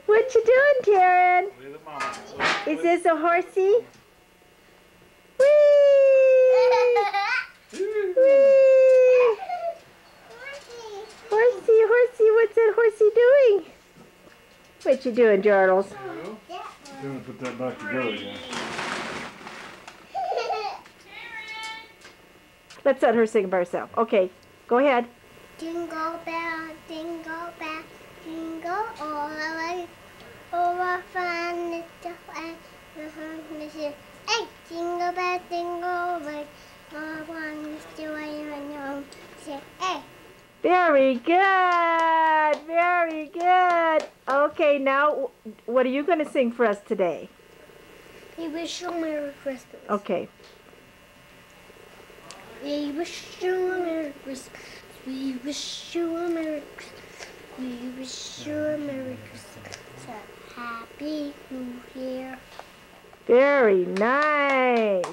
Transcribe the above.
What you doing, Taryn? With a mama. Is this a horsey? Whee! Whee! Horsey, horsey, what's that horsey doing? What you doing, Jartles? Gonna put that back together again. Let's let her sing by herself. Okay, go ahead. Jingle bell, jingle all the way. Oh, what fun it is. Hey, jingle bell, jingle all the way. Oh, one is the way you know. Say, hey. Very good, very good. Okay, now what are you going to sing for us today? We wish you a Merry Christmas. Okay. We wish you a Merry Christmas. We wish you a Merry Christmas. We wish you a Merry Christmas. A Happy New Year. Very nice.